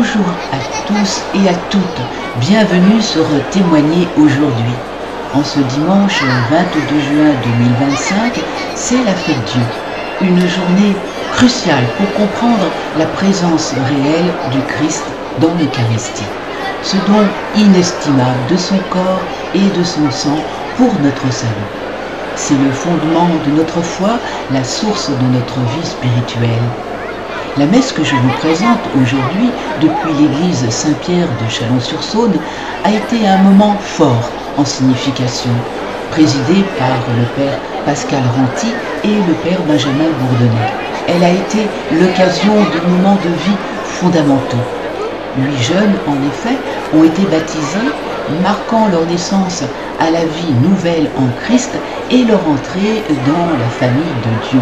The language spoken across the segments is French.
Bonjour à tous et à toutes, bienvenue sur Témoigner aujourd'hui. En ce dimanche 22 juin 2025, c'est la fête Dieu, une journée cruciale pour comprendre la présence réelle du Christ dans l'Eucharistie, ce don inestimable de son corps et de son sang pour notre salut. C'est le fondement de notre foi, la source de notre vie spirituelle. La messe que je vous présente aujourd'hui depuis l'église Saint-Pierre de Chalon-sur-Saône a été un moment fort en signification, présidé par le père Pascal Renty et le père Benjamin Bourdonnais. Elle a été l'occasion de moments de vie fondamentaux. 8 jeunes, en effet, ont été baptisés, marquant leur naissance à la vie nouvelle en Christ et leur entrée dans la famille de Dieu.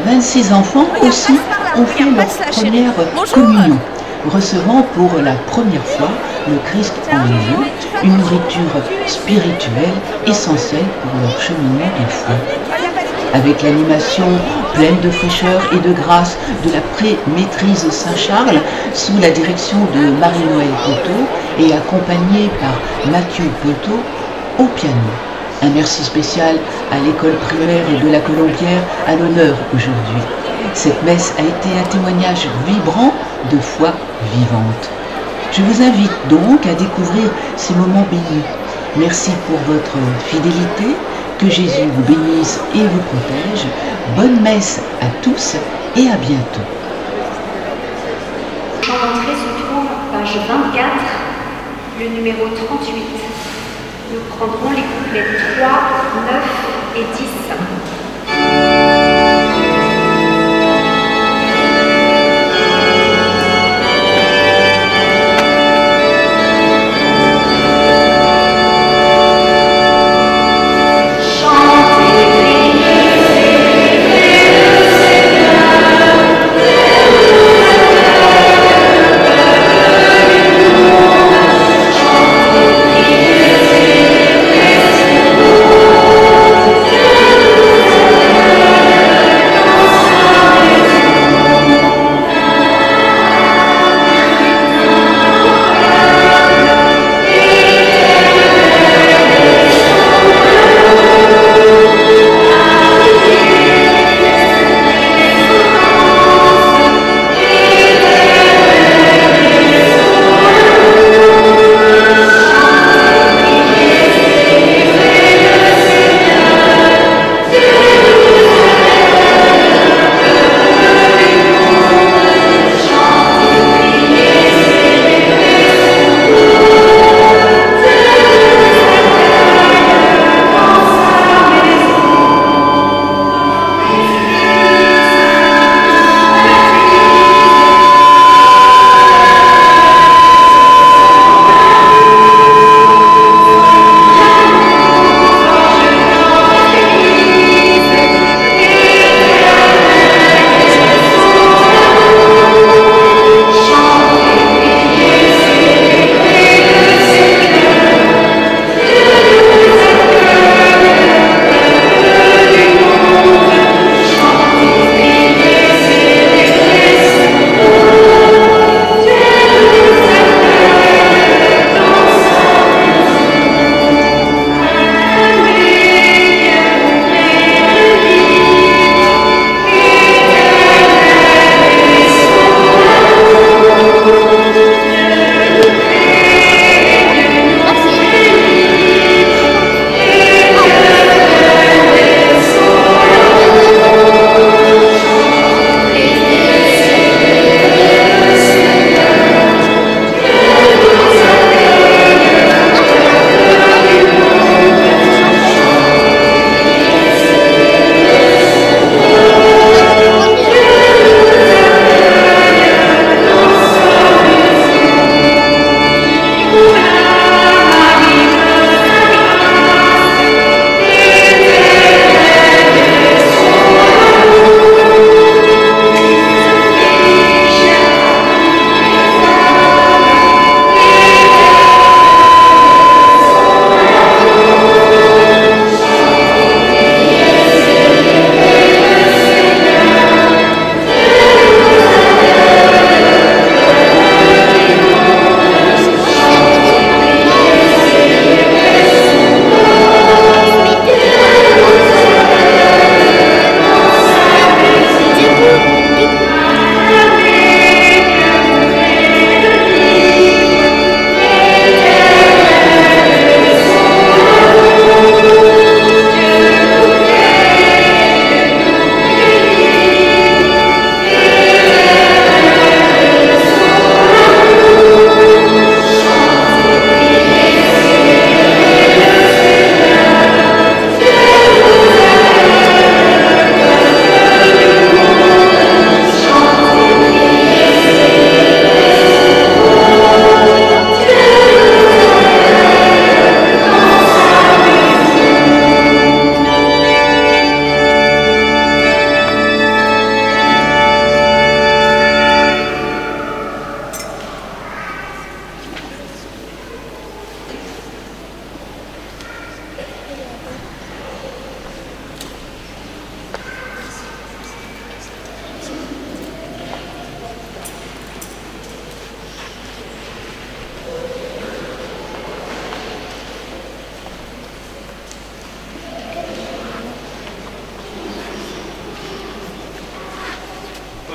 26 enfants aussi ont fait leur première communion, recevant pour la première fois le Christ en eux, une nourriture spirituelle essentielle pour leur cheminement de foi. Avec l'animation pleine de fraîcheur et de grâce de la pré-maîtrise Saint-Charles, sous la direction de Marie-Noël Poteau et accompagnée par Mathieu Poteau au piano. Un merci spécial à l'école primaire et de la Colombière à l'honneur aujourd'hui. Cette messe a été un témoignage vibrant de foi vivante. Je vous invite donc à découvrir ces moments bénis. Merci pour votre fidélité. Que Jésus vous bénisse et vous protège. Bonne messe à tous et à bientôt. L'entrée se trouve page 24, le numéro 38. Nous prendrons les couplets 3, 9 et 10. Chantez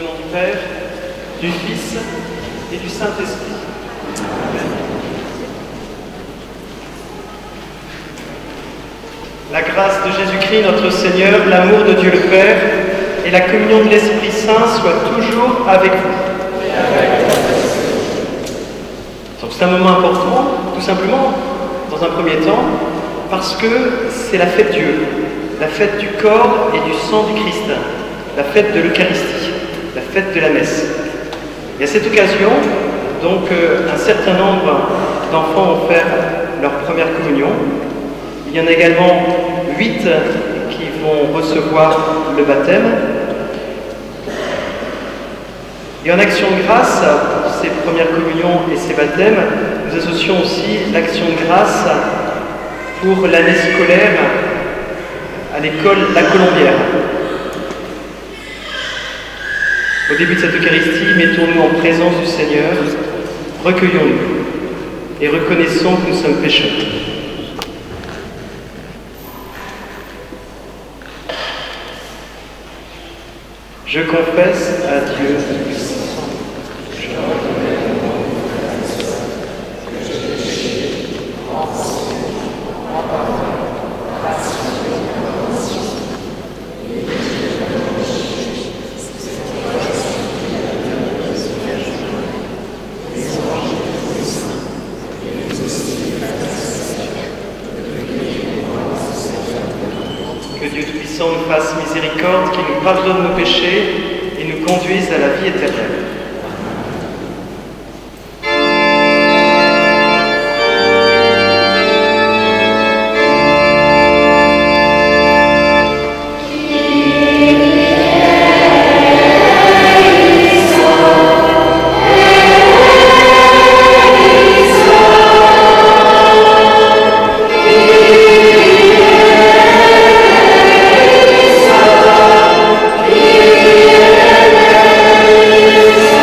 Au nom du Père, du Fils et du Saint-Esprit. Amen. La grâce de Jésus-Christ, notre Seigneur, l'amour de Dieu le Père et la communion de l'Esprit Saint soient toujours avec vous. Donc c'est un moment important, tout simplement, dans un premier temps, parce que c'est la fête Dieu, la fête du corps et du sang du Christ, la fête de l'Eucharistie, la fête de la messe. Et à cette occasion, donc, un certain nombre d'enfants ont fait leur première communion. Il y en a également 8 qui vont recevoir le baptême. Et en action de grâce pour ces premières communions et ces baptêmes, nous associons aussi l'action de grâce pour l'année scolaire à l'école La Colombière. Au début de cette Eucharistie, mettons-nous en présence du Seigneur, recueillons-nous et reconnaissons que nous sommes pécheurs. Je confesse à Dieu que Dieu Tout-Puissant nous fasse miséricorde, qu'il nous pardonne nos péchés et nous conduise à la vie éternelle. Amen.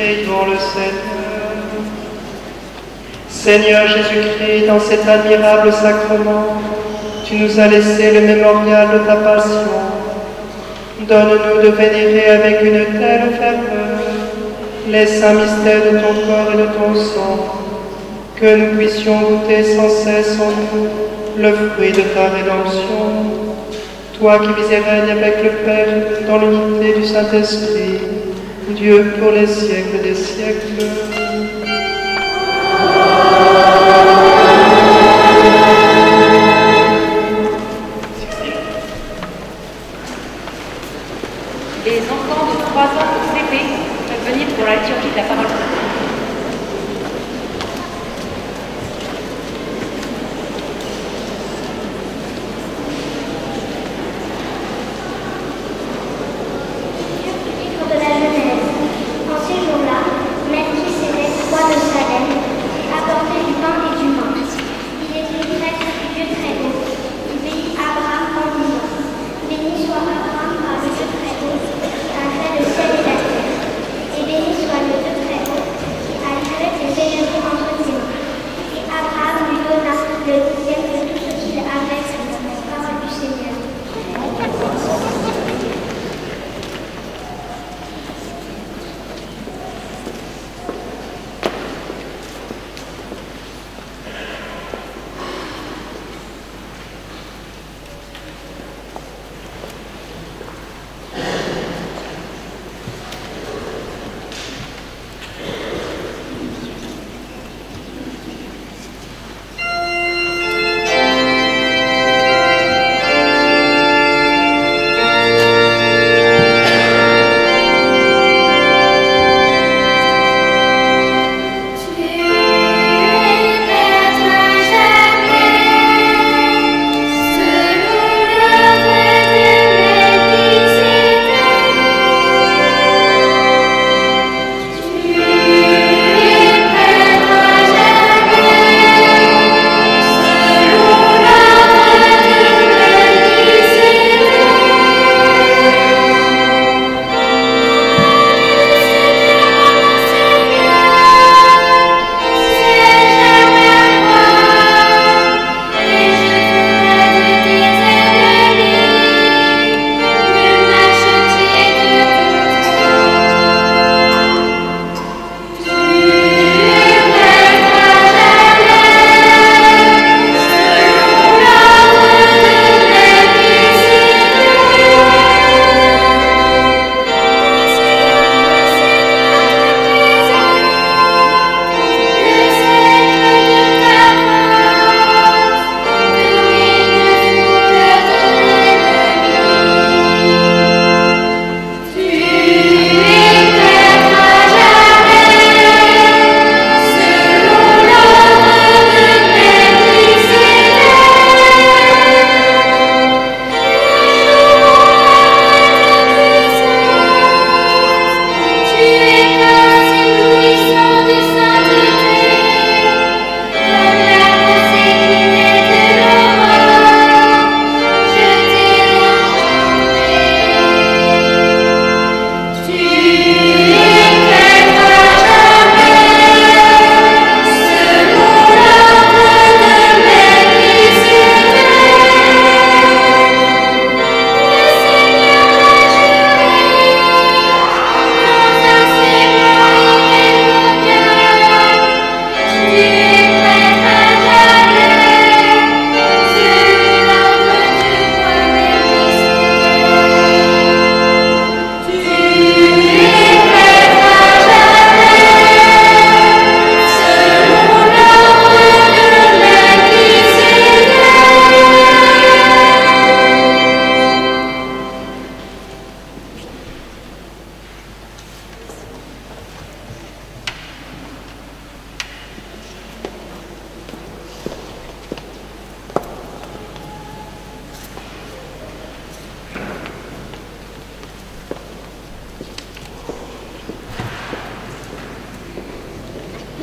Prions le Seigneur. Seigneur Jésus-Christ, dans cet admirable sacrement, tu nous as laissé le mémorial de ta passion. Donne-nous de vénérer avec une telle ferveur les saints mystères de ton corps et de ton sang, que nous puissions goûter sans cesse en nous le fruit de ta rédemption. Toi qui vis et règnes avec le Père dans l'unité du Saint-Esprit, Dieu pour les siècles des siècles. Les enfants de 3 ans au CP peuvent venir pour la liturgie de la parole.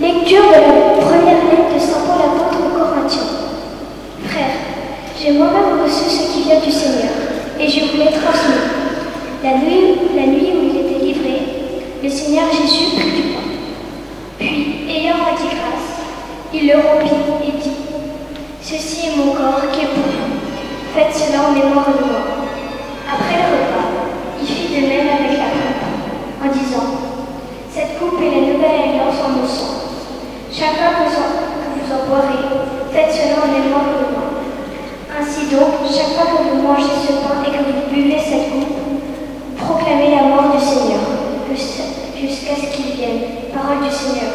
Lecture de la première lettre de saint Paul apôtre aux Corinthiens. Frères, j'ai moi-même reçu ce qui vient du Seigneur, et je vous l'ai transmis. La nuit où il était livré, le Seigneur Jésus prit du pain. Puis, ayant rendu grâce, il le rompit et dit, « Ceci est mon corps qui est pour vous. Faites cela en mémoire de moi. » Après le repas, il fit de même avec la coupe, en disant, « Cette coupe est la nouvelle alliance en mon sang. Chacun que vous en boirez, faites cela en mémoire de moi. Ainsi donc, chaque fois que vous mangez ce pain et que vous buvez cette coupe, vous proclamez la mort du Seigneur, jusqu'à ce qu'il vienne. » Parole du Seigneur.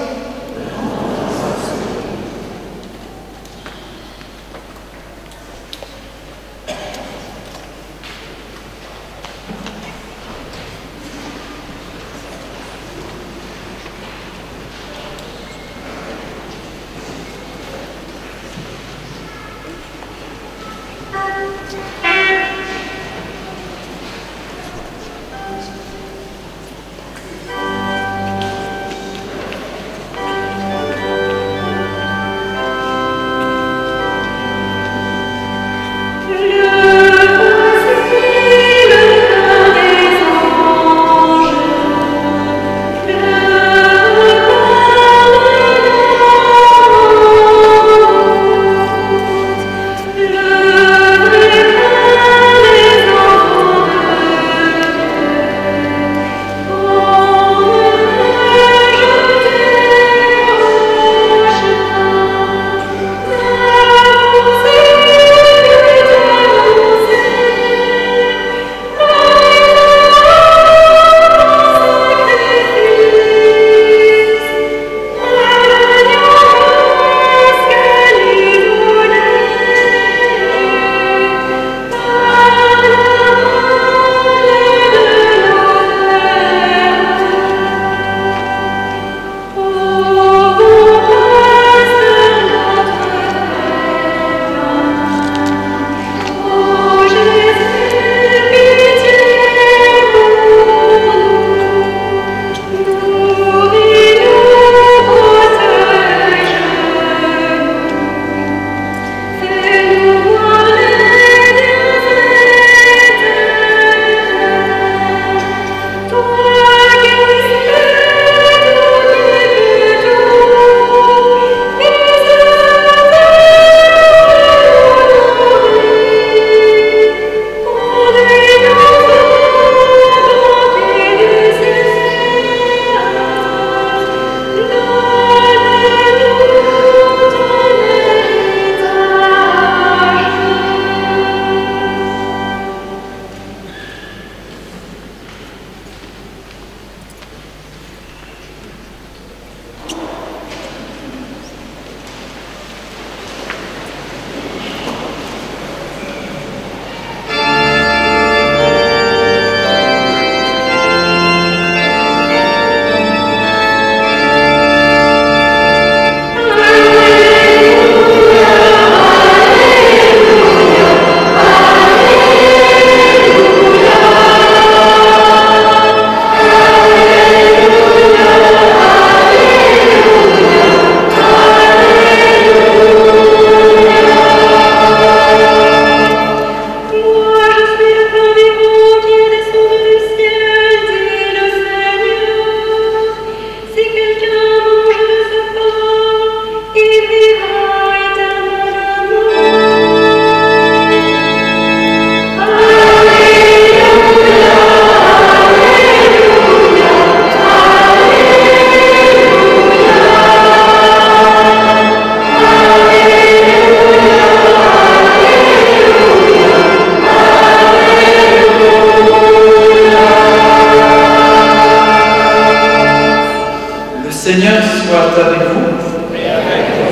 Seigneur soit avec vous. Et avec toi.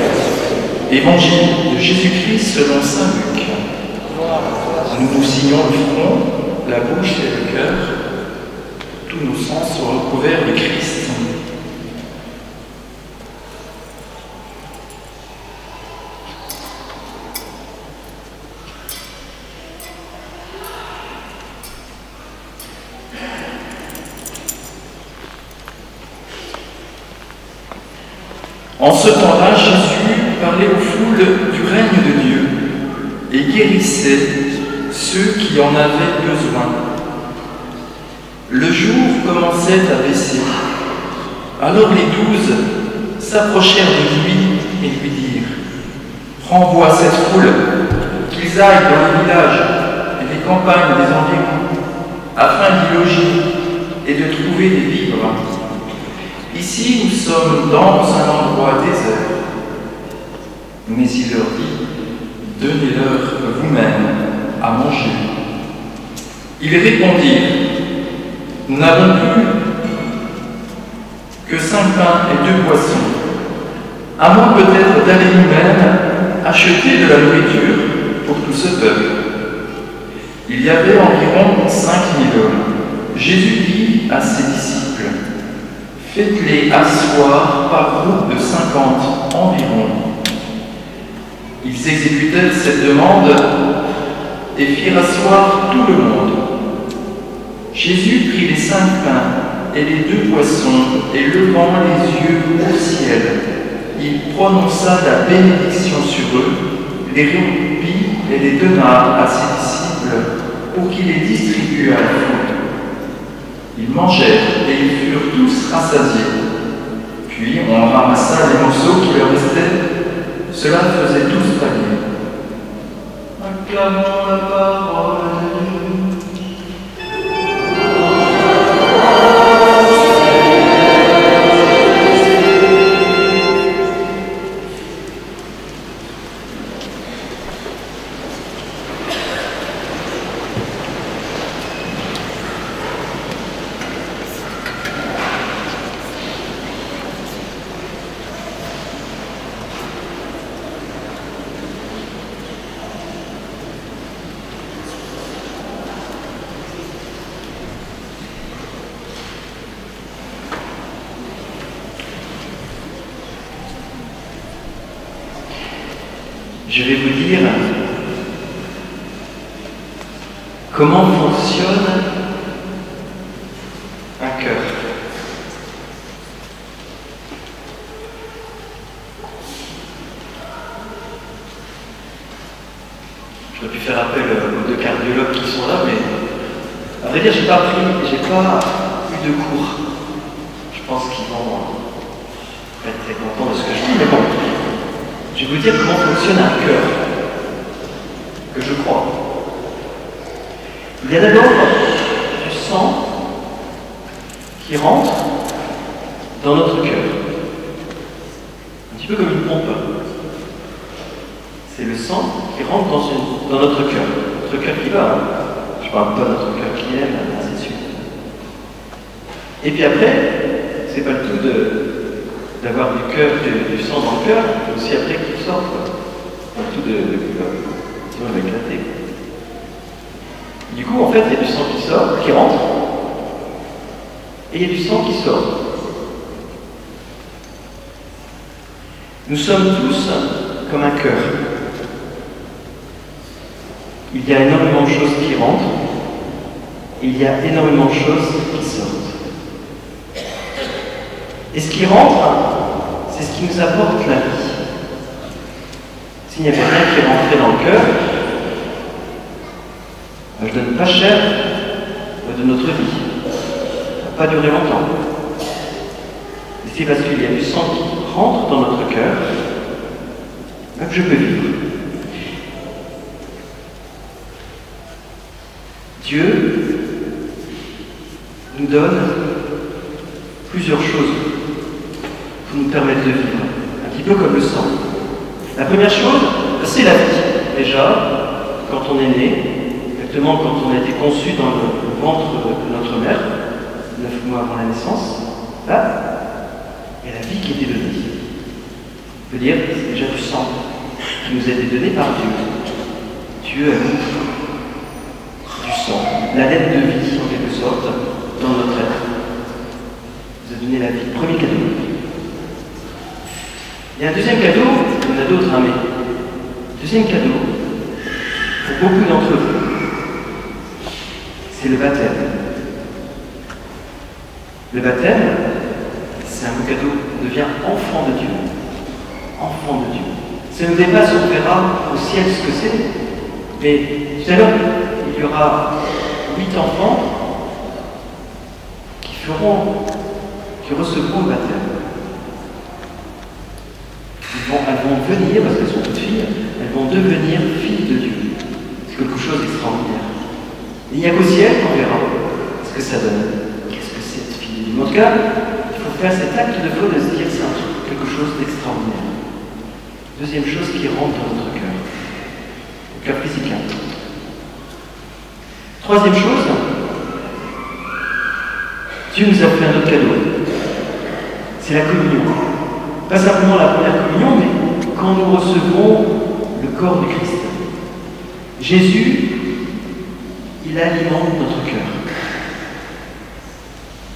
Évangile de Jésus-Christ selon saint Luc. Nous nous signons le front, la bouche et le cœur. Tous nos sens sont recouverts de Christ. En ce temps-là, Jésus parlait aux foules du règne de Dieu et guérissait ceux qui en avaient besoin. Le jour commençait à baisser. Alors les 12 s'approchèrent de lui et lui dirent « Renvoie cette foule, qu'ils aillent dans les villages et les campagnes des environs, afin d'y loger et de trouver des vivres. Ici, nous sommes dans un endroit désert. » Mais il leur dit « Donnez-leur vous-même à manger. » Ils répondirent « Nous n'avons plus que 5 pains et 2 poissons, à moins peut-être d'aller nous-mêmes acheter de la nourriture pour tout ce peuple. » Il y avait environ 5000 hommes. Jésus dit à ses disciples, « Faites-les asseoir par groupe de 50 environ. » Ils exécutèrent cette demande et firent asseoir tout le monde. Jésus prit les 5 pains et les 2 poissons, et levant les yeux au ciel, il prononça la bénédiction sur eux, les rompit et les donna à ses disciples pour qu'ils les distribuent à la foule. Ils mangèrent et ils furent tous rassasiés. Puis on ramassa les morceaux qui leur restaient. Cela faisait 12 paniers. Acclamons la parole de Dieu. Je vais vous dire comment fonctionne un cœur. J'aurais pu faire appel aux 2 cardiologues qui sont là, mais à vrai dire, j'ai pas eu de cours. Je pense qu'ils vont être très contents de ce que je dis, mais bon. Je vais vous dire comment fonctionne un cœur, que je crois. Il y a d'abord du sang qui rentre dans notre cœur. Un petit peu comme une pompe. C'est le sang qui rentre dans notre cœur. Notre cœur qui bat. Je ne parle pas de notre cœur qui aime, ainsi de suite. Et puis après, c'est pas le tout d'avoir du cœur, du sang dans le cœur, mais aussi après qu'il sorte. Pas le tout de m'éclater. Du coup, en fait, il y a du sang qui sort, qui rentre, et il y a du sang qui sort. Nous sommes tous comme un cœur. Il y a énormément de choses qui rentrent, et il y a énormément de choses qui sortent. Et ce qui rentre, c'est ce qui nous apporte la vie. S'il n'y avait rien qui rentrait dans le cœur, je ne donne pas cher de notre vie. Ça ne va pas durer longtemps. Et c'est parce qu'il y a du sang qui rentre dans notre cœur que je peux vivre. Dieu nous donne plusieurs choses pour nous permettre de vivre, un petit peu comme le sang. La première chose, c'est la vie. Déjà, quand on est né, exactement quand on a été conçu dans le ventre de notre mère, 9 mois avant la naissance, là, il y a la vie qui était donnée. On peut dire que c'est déjà du sang qui nous a été donné par Dieu. Dieu a mis du sang, la lettre de vie en quelque sorte, dans notre être. Il nous a donné la vie. Premier cadeau. Il y a un deuxième cadeau, il y en a d'autres, mais deuxième cadeau, pour beaucoup d'entre vous, c'est le baptême. Le baptême, c'est un beau cadeau, on devient enfant de Dieu. Enfant de Dieu. Ça nous dépasse, on verra au ciel ce que c'est. Mais tout à l'heure, il y aura 8 enfants qui feront qui recevront le baptême. Elles vont venir, parce qu'elles sont toutes filles, elles vont devenir filles de Dieu. C'est quelque chose d'extraordinaire. Il n'y a qu'au ciel qu'on verra ce que ça donne. Qu'est-ce que c'est de fille de Dieu? En tout cas, il faut faire cet acte de foi de se dire c'est quelque chose d'extraordinaire. Deuxième chose qui rentre dans notre cœur. Le cœur physique. Troisième chose, Dieu nous a fait un autre cadeau. C'est la communion. Pas simplement la première communion, mais quand nous recevons le corps du Christ. Jésus, il alimente notre cœur.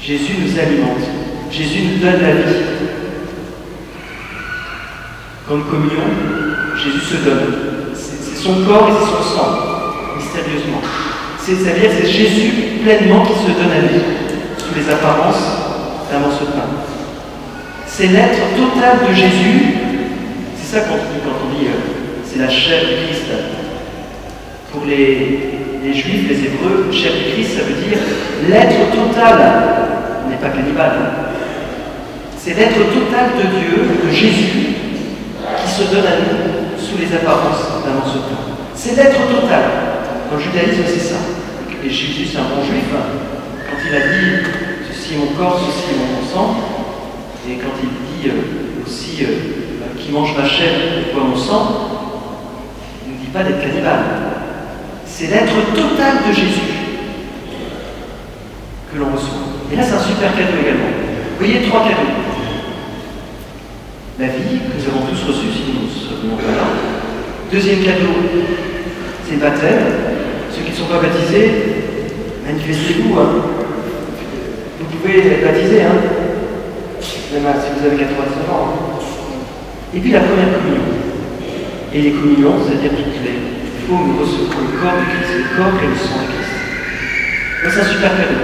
Jésus nous alimente. Jésus nous donne la vie. Quand nous communions, Jésus se donne. C'est son corps et c'est son sang, mystérieusement. C'est-à-dire c'est Jésus pleinement qui se donne à nous, sous les apparences d'un morceau de pain. C'est l'être total de Jésus. C'est ça quand on dit c'est la chair du Christ. Pour les Juifs, les Hébreux, chair du Christ, ça veut dire l'être total. On n'est pas cannibale. C'est l'être total de Dieu, de Jésus, qui se donne à nous sous les apparences d'un morceau de pain. C'est l'être total. Dans le judaïsme, c'est ça. Et Jésus, c'est un bon juif. Quand il a dit ceci est mon corps, ceci est mon sang, et quand il dit aussi qui mange ma chair et boit mon sang, il ne dit pas d'être cannibale. C'est l'être total de Jésus que l'on reçoit. Et là, c'est un super cadeau également. Vous voyez, 3 cadeaux. La vie que nous avons tous reçue, si nous ne serions pas là. Deuxième cadeau, c'est le baptême. Ceux qui ne sont pas baptisés, manifestez-vous. Hein. Vous pouvez être baptisés, hein. Même si vous avez 99 ans. Hein. Et puis la première communion. Et les communions, c'est-à-dire toutes les... Il faut nous recevoir le corps du Christ, le corps et le sang du Christ. Donc c'est un super cadeau.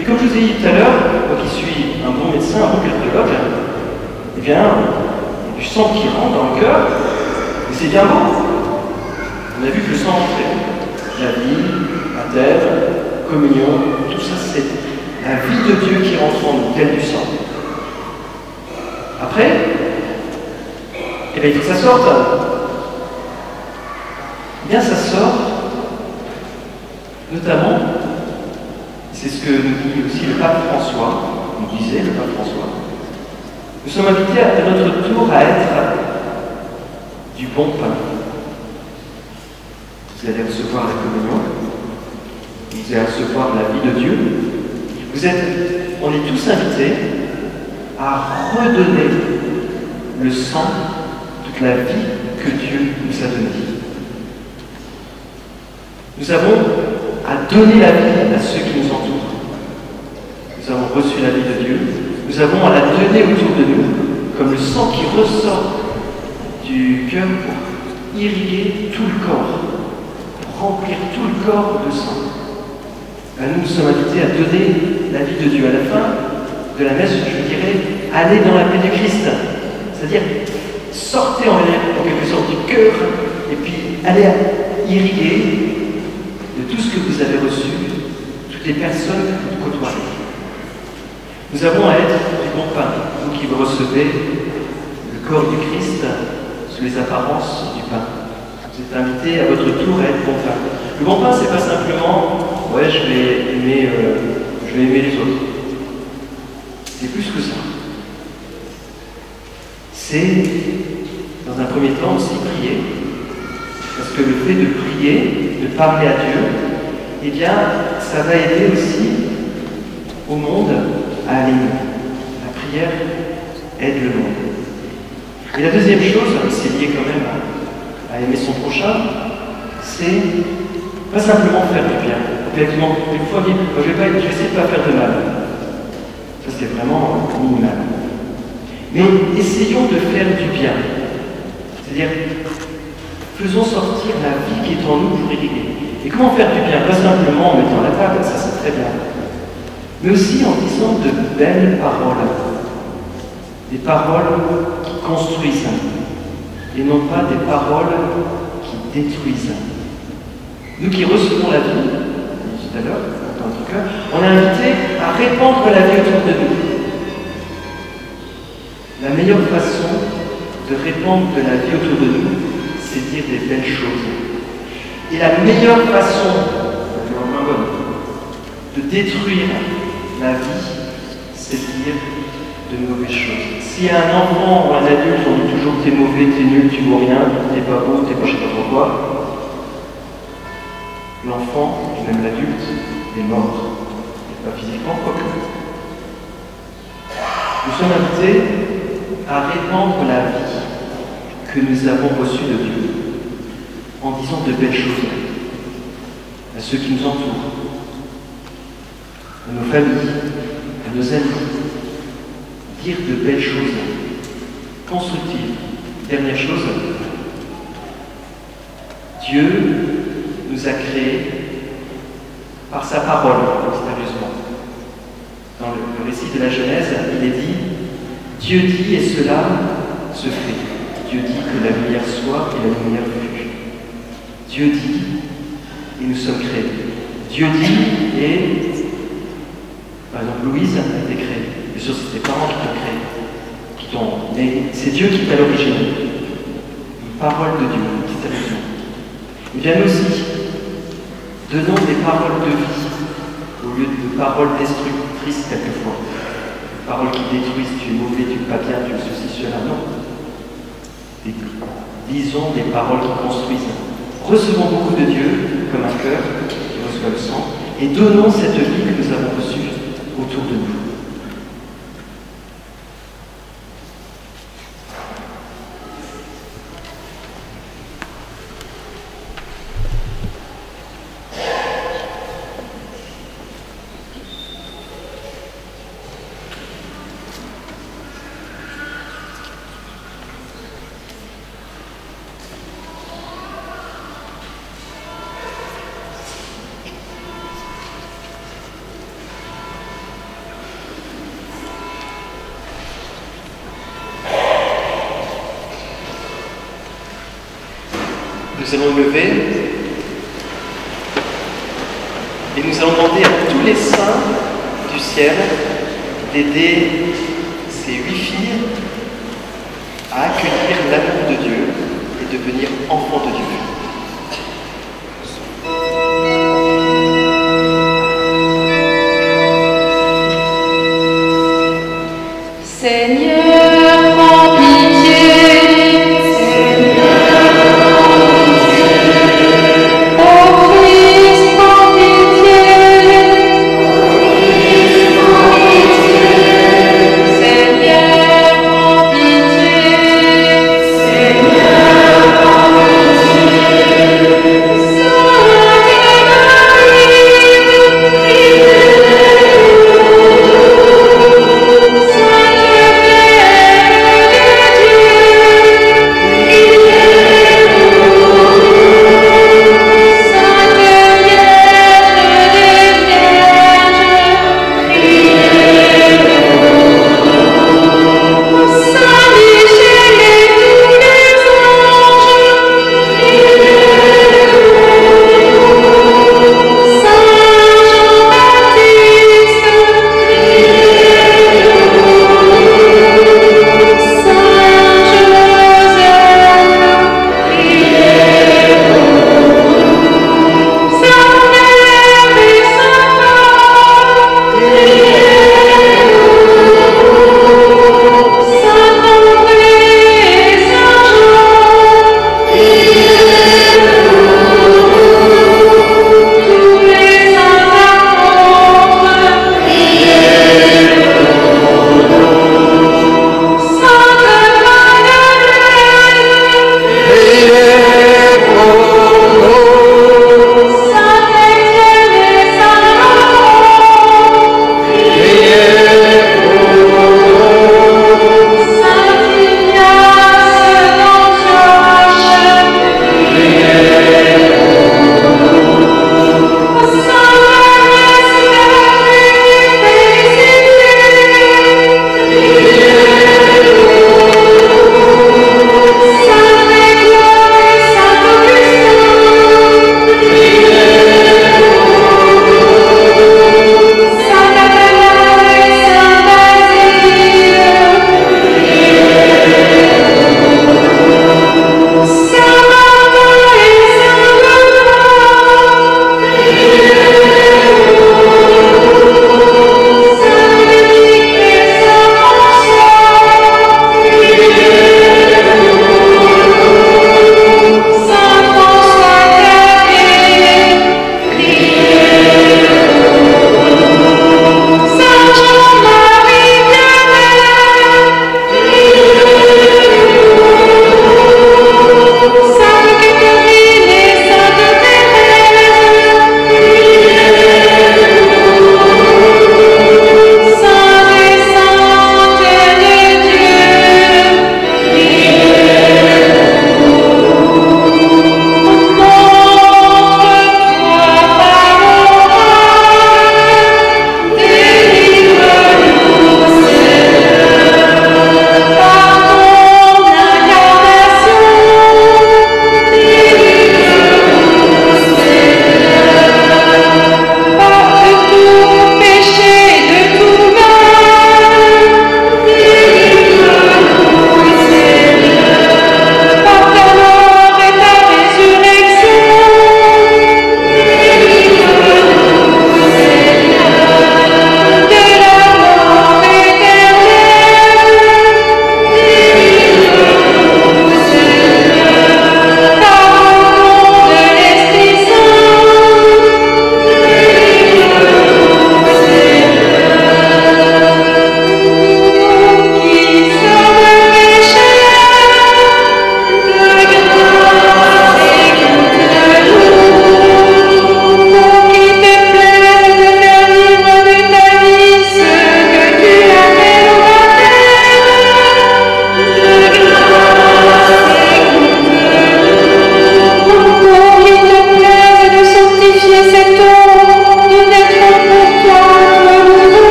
Et comme je vous ai dit tout à l'heure, moi qui suis un bon médecin, un bon cardiologue, eh bien, il y a du sang qui rentre dans le cœur, et c'est bien bon. On a vu que le sang rentrait. La vie, baptême, communion, tout ça c'est la vie de Dieu qui rentre en nous, telle du sang. Après, eh bien, il faut que ça sorte. Eh bien, ça sort, notamment, c'est ce que nous dit aussi le pape François, nous disait le pape François. Nous sommes invités à notre tour à être du bon pain. Vous allez recevoir la communion, vous allez recevoir la vie de Dieu. On est tous invités à redonner le sang, toute la vie que Dieu nous a donnée. Nous avons à donner la vie à ceux qui nous entourent. Nous avons reçu la vie de Dieu. Nous avons à la donner autour de nous, comme le sang qui ressort du cœur pour irriguer tout le corps, pour remplir tout le corps de sang. Nous sommes invités à donner la vie de Dieu. À la fin de la messe, je dirais, allez dans la paix du Christ. C'est-à-dire, sortez en quelque sorte du cœur et puis allez irriguer de tout ce que vous avez reçu, toutes les personnes que vous côtoyez. Nous avons à être du bon pain, vous qui vous recevez le corps du Christ sous les apparences du pain. Vous êtes invités à votre tour à être bon pain. Le bon pain, c'est pas simplement ouais, je vais aimer les autres. C'est plus que ça. C'est, dans un premier temps, aussi prier. Parce que le fait de prier, de parler à Dieu, eh bien, ça va aider aussi au monde à aller mieux. La prière aide le monde. Et la deuxième chose, c'est lié quand même à aimer son prochain, c'est pas simplement faire du bien. Effectivement, des fois on dit, je vais essayer de ne pas faire de mal. Ça c'est vraiment minimal. Mais essayons de faire du bien. C'est-à-dire, faisons sortir la vie qui est en nous pour irriguer. Et comment faire du bien? Pas simplement en mettant la table, ça c'est très bien. Mais aussi en disant de belles paroles. Des paroles qui construisent. Et non pas des paroles qui détruisent. Nous qui recevons la vie, tout à l'heure, dans notre cœur, on est invité à répandre la vie autour de nous. La meilleure façon de répandre de la vie autour de nous, c'est dire des belles choses. Et la meilleure façon de détruire la vie, c'est de dire de mauvaises choses. Si un enfant ou un adulte on dit toujours t'es mauvais, t'es nul, tu vaux rien, t'es pas beau, t'es pas je sais pas pourquoi, l'enfant, et même l'adulte, est mort. Et pas physiquement, quoique. Nous sommes invités à répandre la vie que nous avons reçue de Dieu en disant de belles choses à ceux qui nous entourent, à nos familles, à nos amis. Dire de belles choses constructives. Dernière chose, Dieu nous a créés par sa parole, mystérieusement. Dans le récit de la Genèse, il est dit « Dieu dit et cela se fait. Dieu dit que la lumière soit et la lumière fut. Dieu dit et nous sommes créés. Dieu dit et, par exemple, Louise a été créée. Bien sûr, c'est tes parents qui t'ont créé, mais c'est Dieu qui est à l'origine. Une parole de Dieu qui est à l'origine. Il vient aussi, donnant des paroles de vie, au lieu de paroles destructrices quelquefois. Des paroles qui détruisent, tu es mauvais, tu n'es pas bien, tu es ceci, cela, non. Disons des paroles qui construisent. Recevons beaucoup de Dieu comme un cœur qui reçoit le sang, et donnons cette vie que nous avons reçue autour de nous. Nous allons nous lever et nous allons demander à tous les saints du ciel d'aider ces 8 filles à accueillir l'amour de Dieu et devenir enfants de Dieu. Seigneur, prends pitié. Seigneur, prends pitié.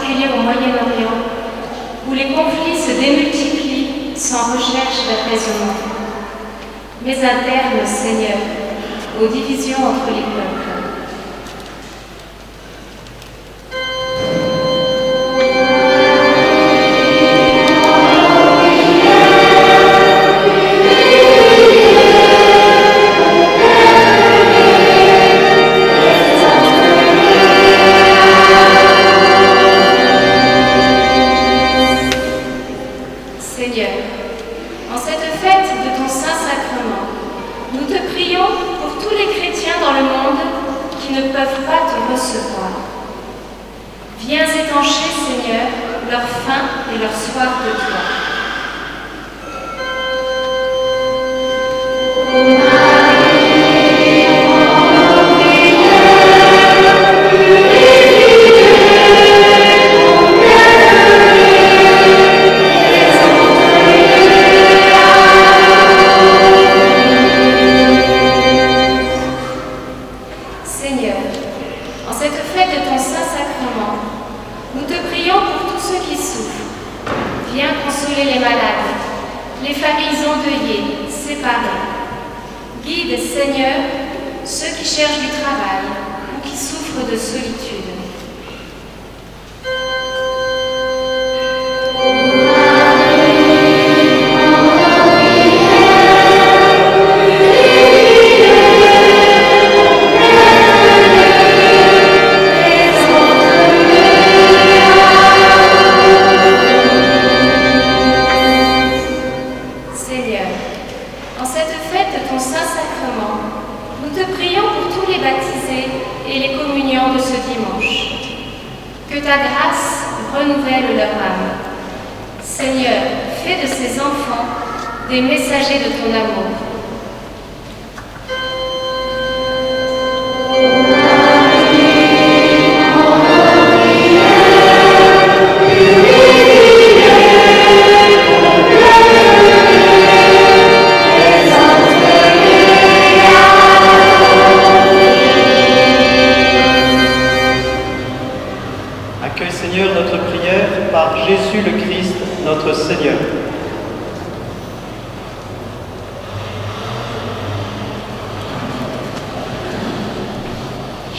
particulier au Moyen-Orient, où les conflits se démultiplient sans recherche d'apaisement, mais un terme, Seigneur, aux divisions entre les peuples.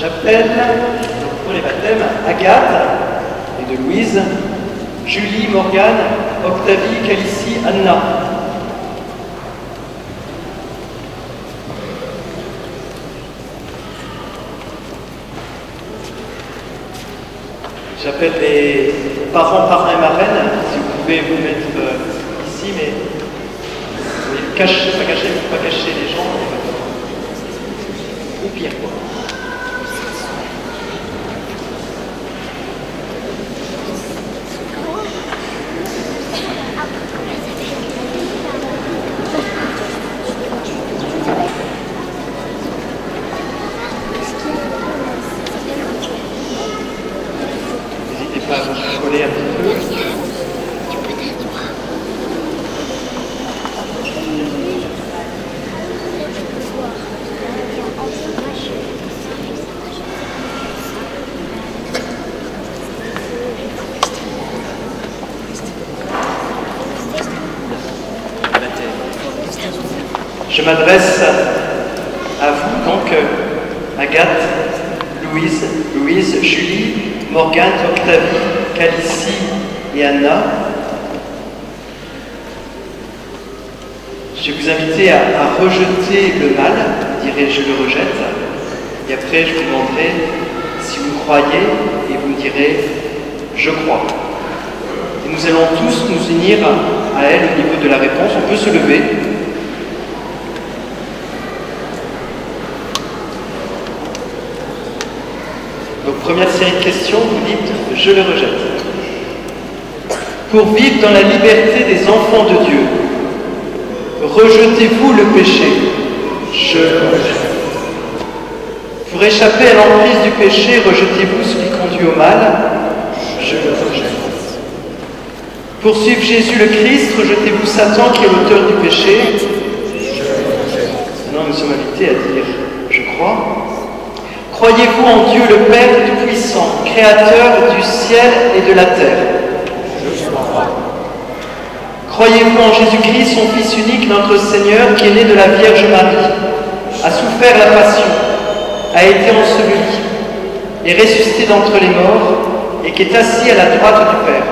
J'appelle pour les baptêmes Agathe et de Louise, Julie, Morgane, Octavie, Calicie, Anna. J'appelle les parents, parrains et marraines, si vous pouvez vous mettre ici, mais pas cacher les gens, ou pire quoi. Je m'adresse à vous, donc, Agathe, Louise, Julie, Morgane, Octavie, Calicie et Anna. Je vais vous inviter à rejeter le mal, vous direz je le rejette, et après je vous demanderai si vous croyez, et vous me direz je crois. Et nous allons tous nous unir à elle au niveau de la réponse. On peut se lever. Donc première série de questions, vous dites « Je le rejette ». Pour vivre dans la liberté des enfants de Dieu, rejetez-vous le péché. Je le rejette. Pour échapper à l'emprise du péché, rejetez-vous ce qui conduit au mal. Je le rejette. Pour suivre Jésus le Christ, rejetez-vous Satan qui est l'auteur du péché. Je le rejette. Maintenant nous sommes invités à dire « Je crois ». Croyez-vous en Dieu le Père Tout-Puissant, Créateur du ciel et de la terre? Croyez-vous en Jésus-Christ, son Fils unique, notre Seigneur, qui est né de la Vierge Marie, a souffert la passion, a été enseveli, est ressuscité d'entre les morts et qui est assis à la droite du Père?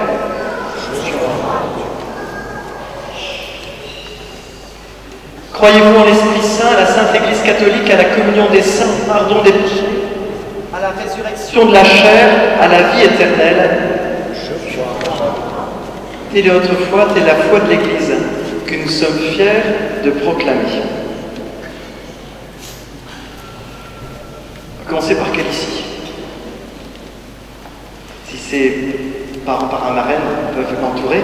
Croyez-vous en l'Esprit Saint, à la Sainte Église catholique, à la communion des saints, au pardon des péchés, à la résurrection de la chair, à la vie éternelle? Telle est votre foi, telle est la foi de l'Église que nous sommes fiers de proclamer. On va commencer par quelle ici? Si c'est par un marraine, ils peuvent m'entourer.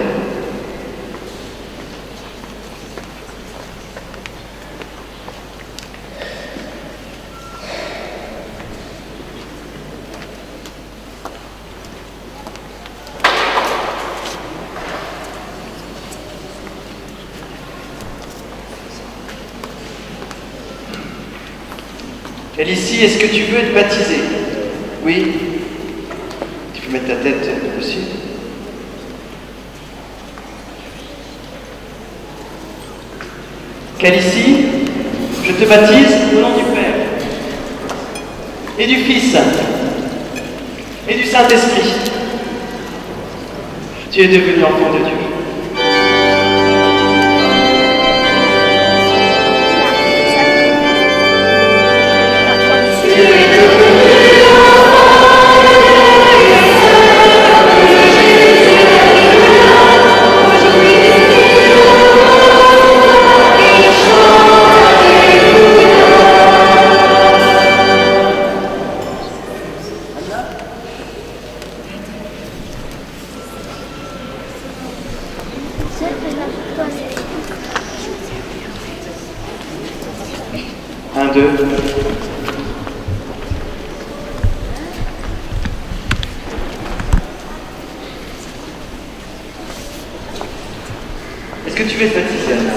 Ici, est-ce que tu veux être baptisé? Oui. Tu peux mettre ta tête dessus. Calici, je te baptise au nom du Père et du Fils et du Saint-Esprit. Tu es devenu enfant de Dieu. Un, deux. Est-ce que tu veux être baptisée, Anna?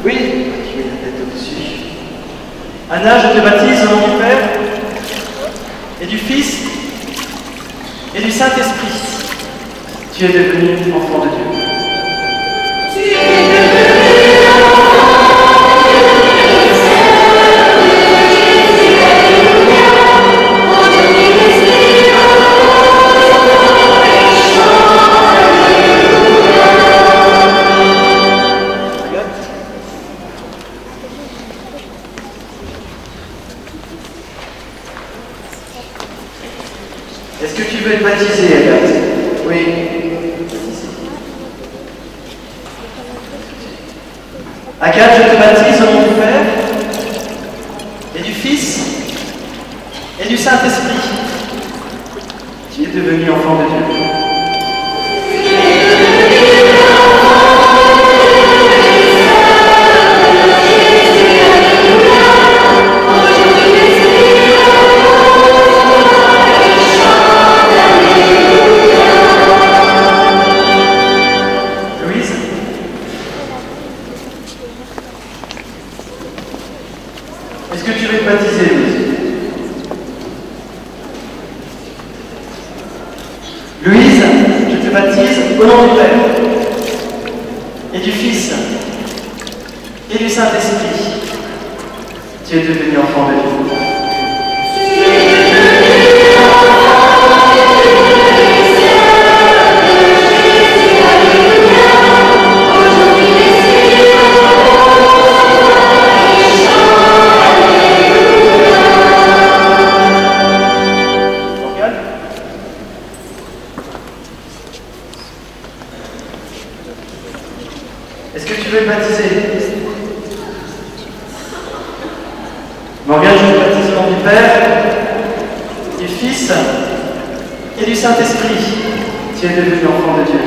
Oui, je mets la tête au-dessus. Anna, je te baptise au nom du Père et du Fils et du Saint-Esprit. Tu es devenu enfant de Dieu. Est-ce que tu veux être baptisé, Agathe? Oui. Agathe, je te baptise au nom du Père et du Fils et du Saint-Esprit. Tu es devenu enfant de Dieu. Est-ce que tu veux te baptiser, Louise? Louise, je te baptise au nom du Père et du Fils et du Saint-Esprit. Tu es devenu enfant de Dieu. Est-ce que tu veux te baptiser? Morgane, je te baptise au nom du Père, du Fils et du Saint-Esprit. Tu es devenu enfant de Dieu.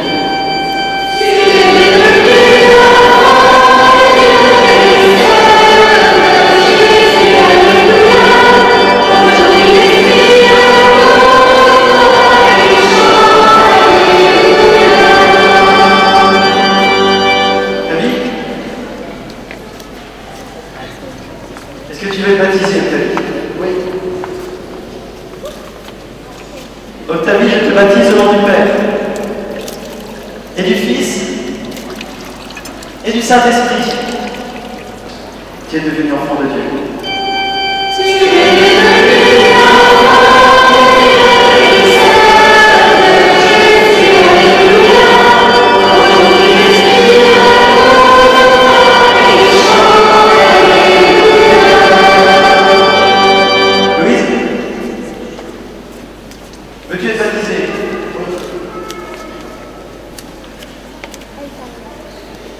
Est-ce que tu veux être baptisé, peut-être? Oui. au nom du Père, et du Fils, et du Saint-Esprit. Tu es devenu enfant de Dieu. Veux-tu être baptisé?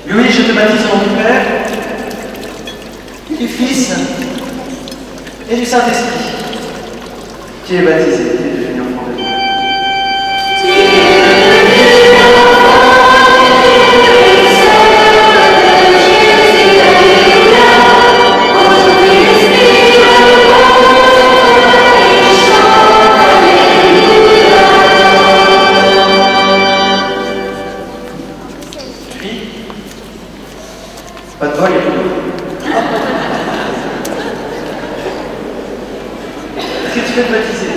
Oui, je te baptise au nom du Père, du Fils et du Saint-Esprit. Tu es baptisé, tu es devenu enfant de Dieu. Pas de bol, il y a plus d'eau. Est-ce que tu veux te baptiser?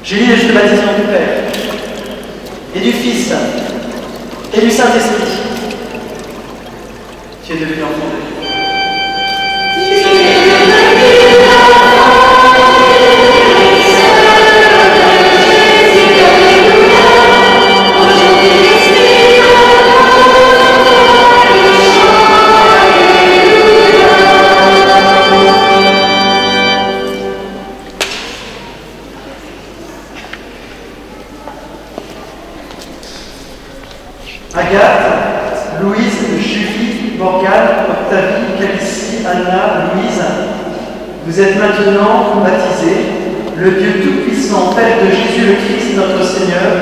Julie, je te baptise au nom du Père, et du Fils, et du Saint-Esprit. Tu es devenu enfant de Dieu. Agathe, Louise, Julie, Morgane, Octavie, Calicie, Anna, Louise, vous êtes maintenant baptisés. Le Dieu Tout-Puissant, Père de Jésus le Christ, notre Seigneur,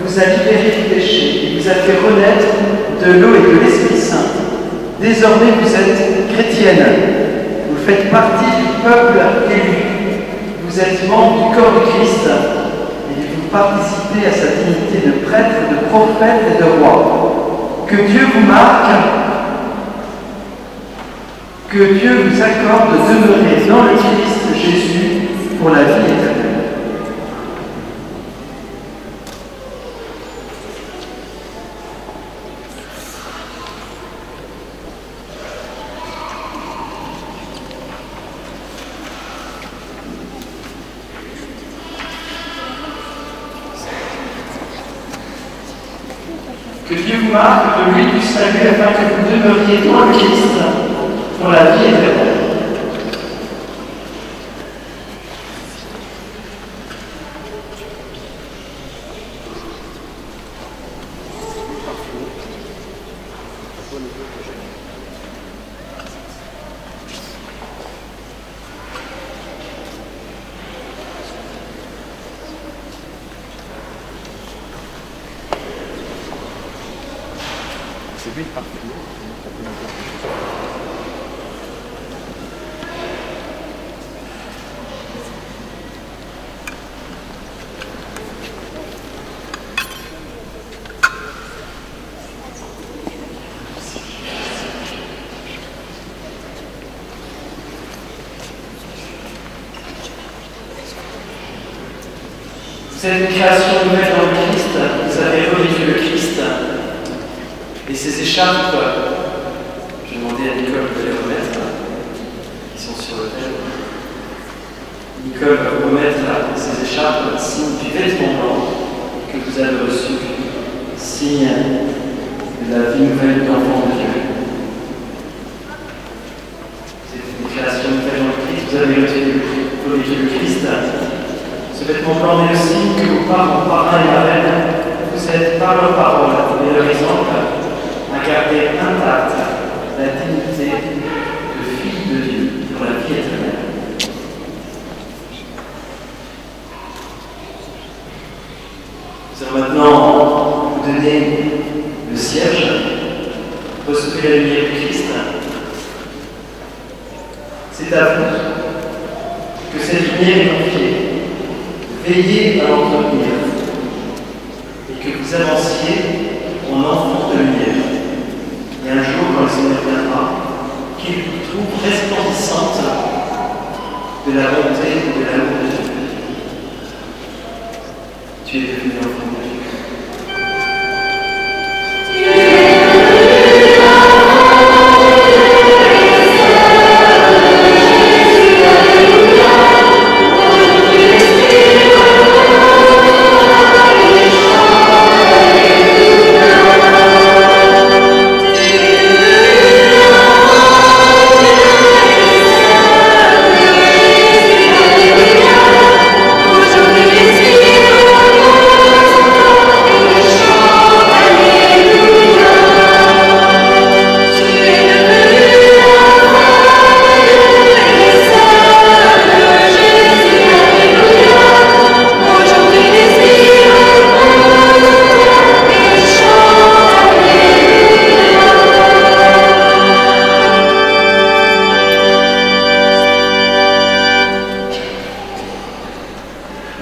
vous a libérés du péché et vous a fait renaître de l'eau et de l'Esprit Saint. Désormais, vous êtes chrétienne. Vous faites partie du peuple élu. Vous êtes membre du corps du Christ. Et vous participez à sa dignité de prêtre, de prophète et de roi. Que Dieu vous marque, que Dieu vous accorde de demeurer dans le Christ Jésus pour la vie éternelle. Que Dieu vous marque de l'huile du salut afin que vous demeuriez dans le Christ pour la vie éternelle. C'est lui parti. Vous êtes une création nouvelle dans le Christ, vous avez revêtu le Christ. Et ces écharpes, je vais demander à Nicole de les remettre, qui sont sur le thème. Nicole va vous remettre ces écharpes, signe du vêtement blanc que vous avez reçu, signe de la vie nouvelle d'enfant de Dieu. C'est une création nouvelle dans le Christ, vous avez revêtu le Christ. Ce vêtement blanc est le signe que vos parents, parrains et marraines, vous êtes par leur parole et leur exemple à garder intacte la dignité de fille de Dieu pour la vie éternelle. Nous allons maintenant vous donner le siège, recevez la lumière du Christ. C'est à vous que cette lumière est confiée. Veillez à l'entretenir et que vous avanciez en enfant de lumière. Et un jour, quand le Seigneur viendra, qu'il vous trouve resplendissante de la bonté et de l'amour de Dieu. Tu es devenu enfant de Dieu.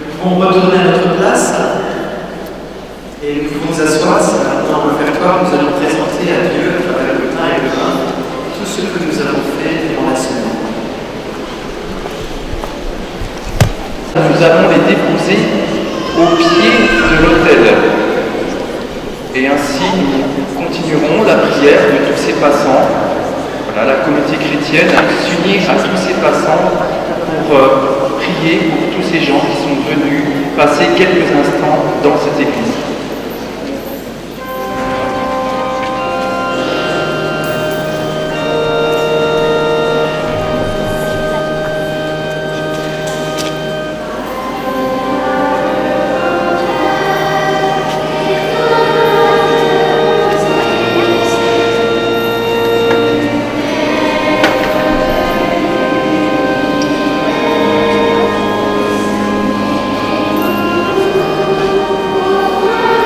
Nous pouvons retourner à notre place et nous pouvons nous asseoir. C'est maintenant un réfectoire. Nous allons présenter à Dieu, à travers le pain et le vin, tout ce que nous avons fait durant la semaine. Nous allons les déposer au pied de l'autel. Et ainsi, nous continuerons la prière de tous ces passants. Voilà, la communauté chrétienne s'unit à tous ces passants pour prier pour tous ces gens qui sont venus passer quelques instants dans cette église. Thank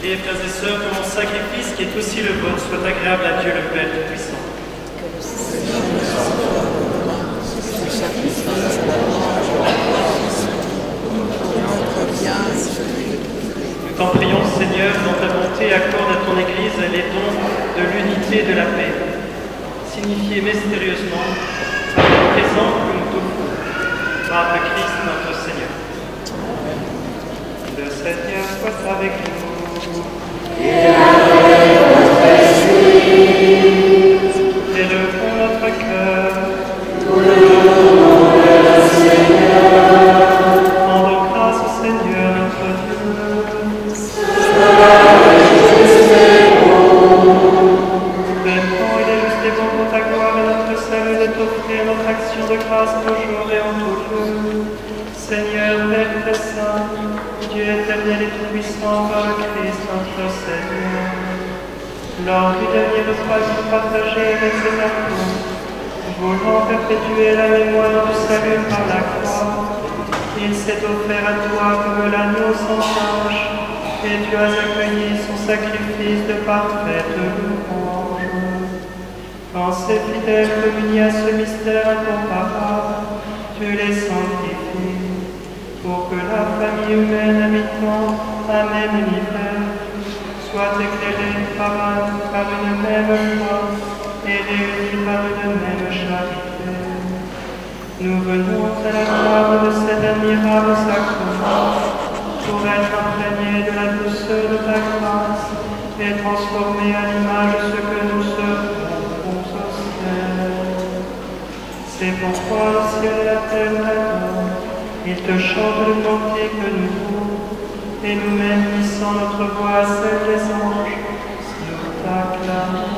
Priez, frères et sœurs, que mon sacrifice, qui est aussi le vôtre, soit agréable à Dieu le Père Tout-Puissant. Nous t'en prions, Seigneur, dans ta bonté, accorde à ton Église les dons de l'unité et de la paix, signifiés mystérieusement par le présent que nous t'offrons, par le Christ notre Seigneur. Le Seigneur soit avec nous. Et avec votre esprit. Élevons notre cœur. Nous l'élevons le Seigneur. Rendons grâce au Seigneur notre Dieu. Cela est juste et bon. Maintenant, il est juste et bon pour ta gloire et notre salut de t'offrir notre action de grâce toujours et en tout lieu. Seigneur, Père très saint, Dieu éternel et tout-puissant par le Christ notre Seigneur. Lors du dernier repas qu'il partageait avec ses apôtres, voulant perpétuer la mémoire du salut par la croix, il s'est offert à toi comme l'agneau sans tache, et tu as accueilli son sacrifice de parfaite louange. Quand ces fidèles communient à ce mystère incomparable, tu les sanctifies, pour que la famille humaine habitant un même univers soit éclairée par une même foi et réunie par une même charité. Nous venons à la table de cet admirable sacrement pour être imprégnés de la douceur de ta grâce et transformés à l'image de ce que nous serons au ciel. C'est pourquoi le ciel et la terre t'adorent. Il te chante le cantique nouveau, et nous-mêmes, hissant notre voix à celle des anges, nous t'acclamons.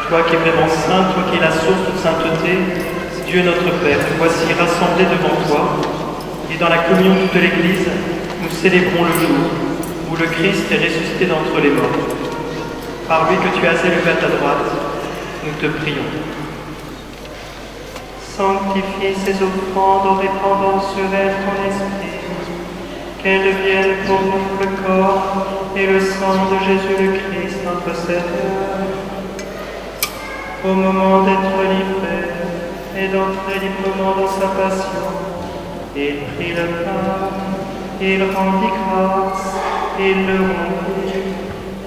Toi qui es vraiment saint, toi qui es la source de sainteté, Dieu notre Père, nous voici rassemblés devant toi, et dans la communion de toute l'Église, nous célébrons le jour où le Christ est ressuscité d'entre les morts. Par lui que tu as élevé à ta droite, nous te prions. Sanctifie ces offrandes en répandant sur elles ton esprit, qu'elles deviennent pour nous le corps et le sang de Jésus le Christ, notre Seigneur. Au moment d'être livré et d'entrer librement dans sa passion, il prit le pain, il rendit grâce, il le rompit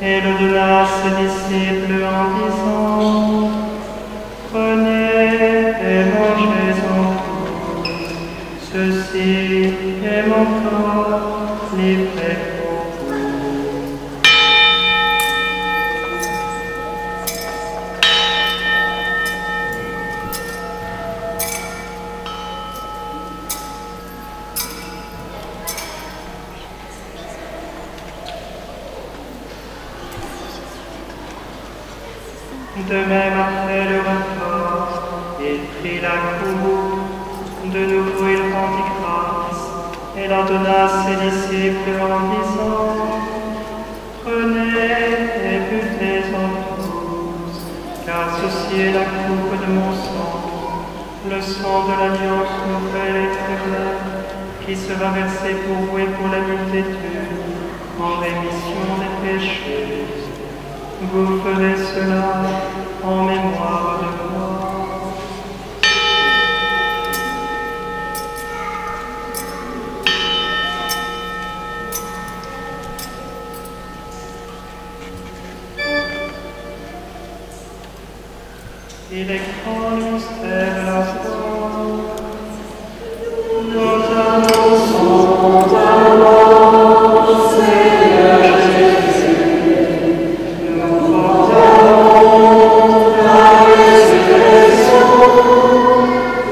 et le donna à ses disciples en disant: Prenez et mangez-en tous, ceci est mon corps livré pour vous. De même, après le repas, il prit la coupe, de nouveau il rendit grâce, et la donna à ses disciples en disant: Prenez et buvez-en tous, car ceci est la coupe de mon sang, le sang de l'alliance nouvelle et éternelle, qui sera versé pour vous et pour la multitude, en rémission des péchés. Vous ferez cela en mémoire et les grands mystères de la foi. Nous annonçons ta mort, Seigneur Jésus. Nous proclamons ta résurrection.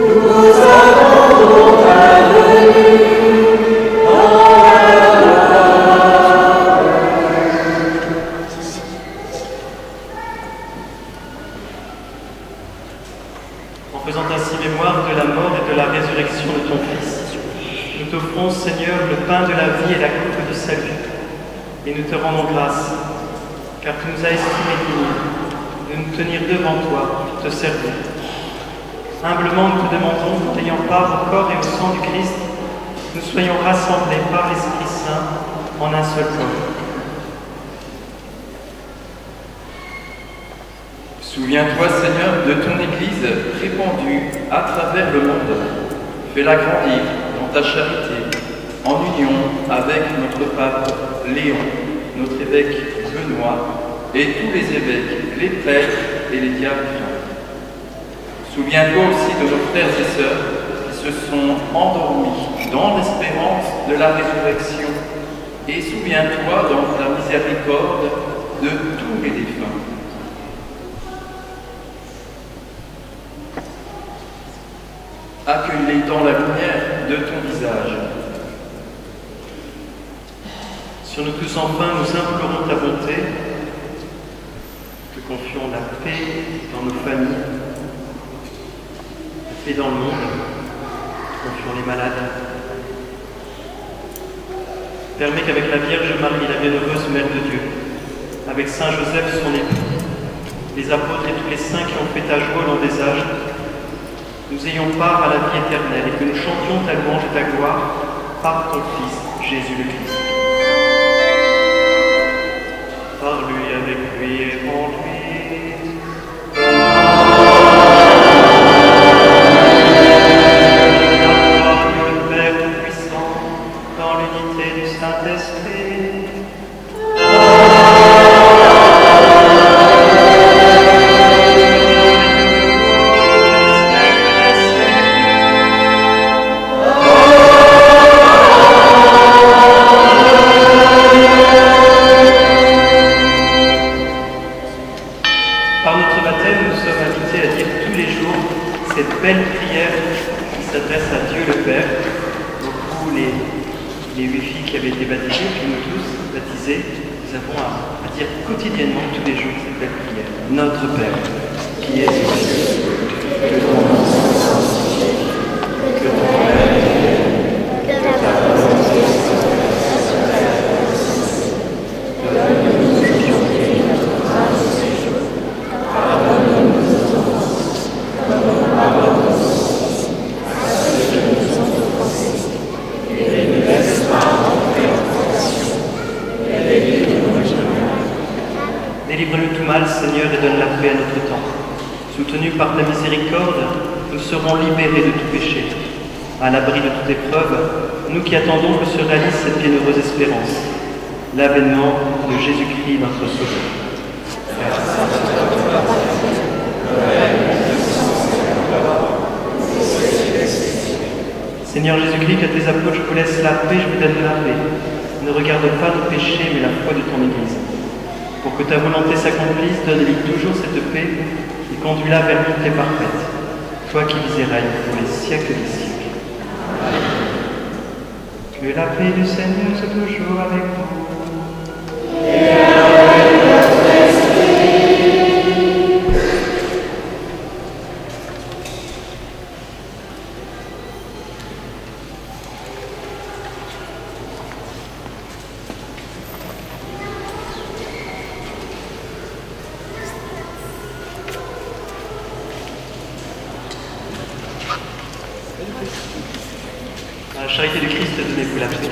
Nous attendons ta venue dans la gloire. En faisant ainsi mémoire de la mort et de la résurrection de ton Fils, nous t'offrons, Seigneur, le pain de la vie et la coupe du salut, et nous te rendons grâce, car tu nous as estimés dignes de nous tenir devant toi pour te servir. Humblement, nous te demandons qu'ayant part au corps et au sang du Christ, nous soyons rassemblés par l'Esprit Saint en un seul corps. Souviens-toi, Seigneur, de ton Église répandue à travers le monde. Fais-la grandir dans ta charité, en union avec notre pape Léon, notre évêque Benoît et tous les évêques, les prêtres et les diacres. Souviens-toi aussi de nos frères et sœurs qui se sont endormis dans l'espérance de la résurrection, et souviens-toi dans ta miséricorde de tous les défunts. Accueille-les dans la lumière de ton visage. Sur nous tous enfin, nous implorons ta bonté, te confions la paix dans nos familles, la paix dans le monde, te confions les malades. Permets qu'avec la Vierge Marie, la bienheureuse Mère de Dieu, avec Saint Joseph son époux, les apôtres et tous les saints qui ont fait ta joie dans des âges, nous ayons part à la vie éternelle et que nous chantions ta louange et ta gloire par ton Fils, Jésus le Christ. Par lui, avec lui et en lui. La gloire du Père Tout-Puissant, dans l'unité du Saint-Esprit. Belle prière qui s'adresse à Dieu le Père. Beaucoup les 8 filles qui avaient été baptisées, puis nous tous baptisés, nous avons à dire quotidiennement, tous les jours, cette belle prière. Notre Père, qui est aux cieux, que ton nom soit sanctifié, que ton règne vienne, que ta volonté soit faite sur la terre aussi. Donne-nous aujourd'hui notre pain de ce jour. Pardonne-nous nos offenses, comme nous pardonnons aussi à ceux qui nous ont offensés. Et ne nous laisse pas entrer en tentation, mais délivre-nous du mal. Délivre-nous tout mal, Seigneur, et donne la paix à notre temps. Soutenus par ta miséricorde, nous serons libérés de tout péché. À l'abri de toute épreuve, nous qui attendons que se réalise cette bienheureuse espérance, l'avènement de Jésus-Christ, notre Sauveur. Seigneur Jésus-Christ, à tes apôtres, je vous laisse la paix, je vous donne la paix. Ne regarde pas nos péchés, mais la foi de ton Église. Pour que ta volonté s'accomplisse, donne-lui toujours cette paix et conduis-la vers l'unité parfaite. Toi qui vis et règnes pour les siècles des siècles. Que la paix du Seigneur soit toujours avec vous. Et avec votre esprit. La charité du Christ, donnez-vous la paix.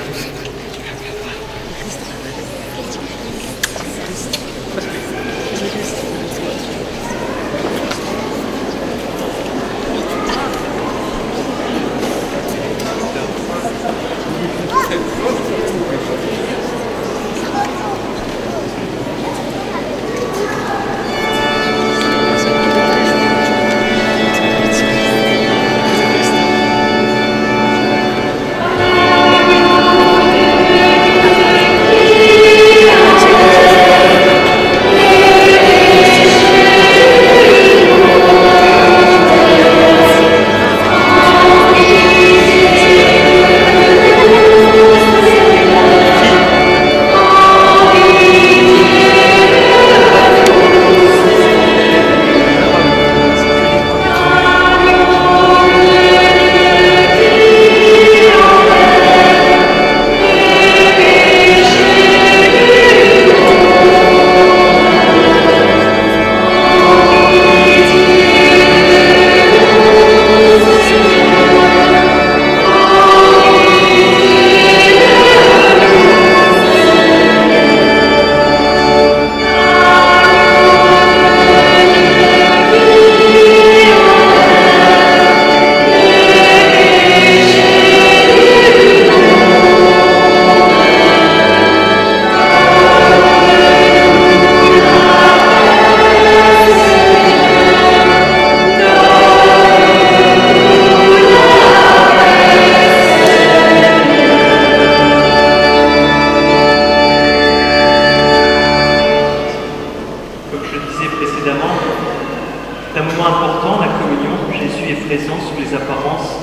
C'est un moment important, la communion. Jésus est présent sous les apparences